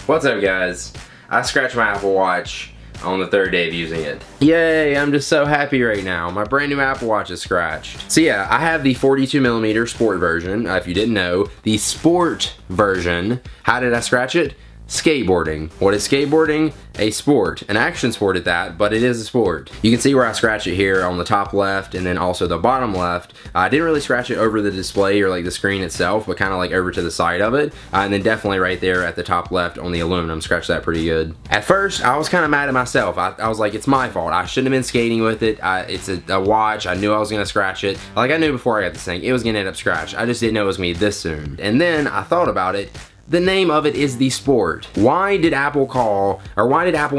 What's up, guys? I scratched my Apple Watch on the 3rd day of using it. Yay, I'm just so happy right now. My brand new Apple Watch is scratched. So yeah, I have the 42mm sport version. If you didn't know, the sport version. How did I scratch it? Skateboarding. What is skateboarding? A sport, an action sport at that, but it is a sport. You can see where I scratch it here on the top left and then also the bottom left. I didn't really scratch it over the display or like the screen itself, but kind of like over to the side of it. And then definitely right there at the top left on the aluminum, scratched that pretty good. At first, I was kind of mad at myself. I was like, it's my fault. I shouldn't have been skating with it. It's a watch. I knew I was gonna scratch it. Like I knew before I got this thing, it was gonna end up scratched. I just didn't know it was gonna be this soon. And then I thought about it. The name of it is the Sport. Why did Apple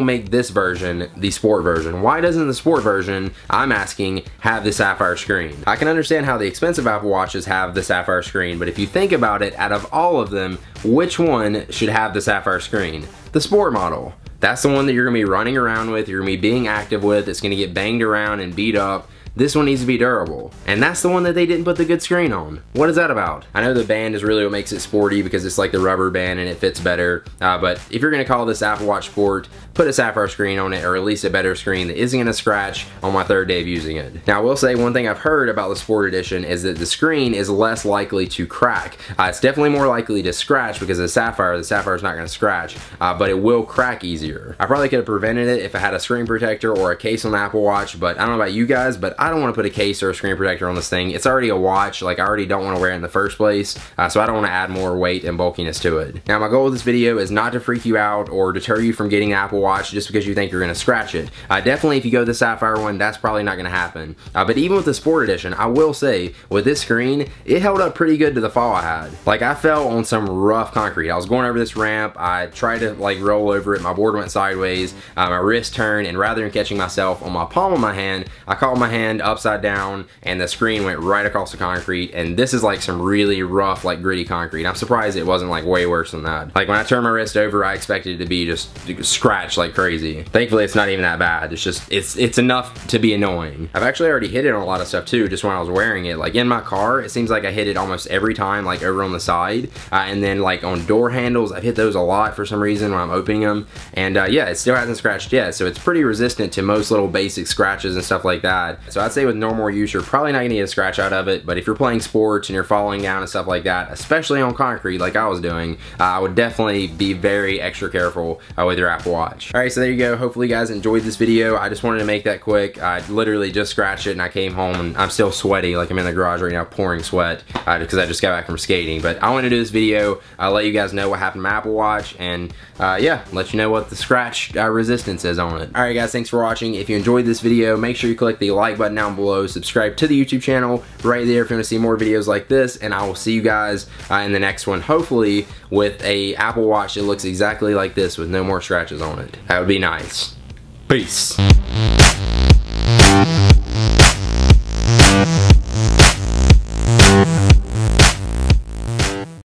make this version the Sport version? Why doesn't the Sport version, I'm asking, have the sapphire screen? I can understand how the expensive Apple Watches have the sapphire screen, but if you think about it, out of all of them, which one should have the sapphire screen? The Sport model. That's the one that you're gonna be running around with, you're gonna be being active with, it's gonna get banged around and beat up. This one needs to be durable. And that's the one that they didn't put the good screen on. What is that about? I know the band is really what makes it sporty because it's like the rubber band and it fits better. But if you're gonna call this Apple Watch Sport, put a sapphire screen on it, or at least a better screen that isn't gonna scratch on my 3rd day of using it. Now I will say one thing I've heard about the Sport Edition is that the screen is less likely to crack. It's definitely more likely to scratch because of the sapphire is not gonna scratch, but it will crack easier. I probably could have prevented it if I had a screen protector or a case on the Apple Watch, but I don't know about you guys, but I don't want to put a case or a screen protector on this thing. It's already a watch, like I already don't want to wear it in the first place, so I don't want to add more weight and bulkiness to it. Now my goal with this video is not to freak you out or deter you from getting an Apple Watch just because you think you're going to scratch it. Definitely if you go the sapphire one, that's probably not going to happen. But even with the Sport Edition, I will say, with this screen, it held up pretty good to the fall I had. Like I fell on some rough concrete. I was going over this ramp, I tried to like roll over it, my board went sideways, my wrist turned, and rather than catching myself on my palm of my hand, I caught my hand upside down and the screen went right across the concrete, and this is like some really rough, like gritty concrete. I'm surprised it wasn't like way worse than that. Like when I turned my wrist over, I expected it to be just scratched like crazy. Thankfully it's not even that bad. It's just, it's enough to be annoying. I've actually already hit it on a lot of stuff too, just when I was wearing it. Like in my car, it seems like I hit it almost every time, like over on the side. And then like on door handles, I've hit those a lot for some reason when I'm opening them. And yeah, it still hasn't scratched yet. So it's pretty resistant to most little basic scratches and stuff like that. So I'd say with normal use, you're probably not gonna get a scratch out of it, but if you're playing sports and you're falling down and stuff like that, especially on concrete like I was doing, I would definitely be very extra careful with your Apple Watch. Alright, so there you go. Hopefully you guys enjoyed this video. I just wanted to make that quick. I literally just scratched it and I came home and I'm still sweaty, like I'm in the garage right now pouring sweat because I just got back from skating. But I want to do this video, let you guys know what happened to my Apple Watch, and yeah, let you know what the scratch resistance is on it. Alright guys, thanks for watching. If you enjoyed this video, make sure you click the like button down below, subscribe to the YouTube channel right there if you want to see more videos like this, and I will see you guys in the next one, hopefully with a Apple Watch that looks exactly like this with no more scratches on it. That would be nice. Peace.